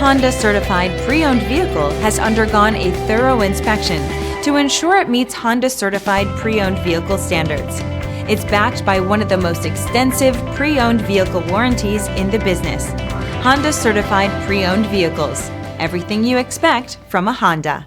Honda certified pre-owned vehicle has undergone a thorough inspection to ensure it meets Honda certified pre-owned vehicle standards. It's backed by one of the most extensive pre-owned vehicle warranties in the business. Honda certified pre-owned vehicles. Everything you expect from a Honda.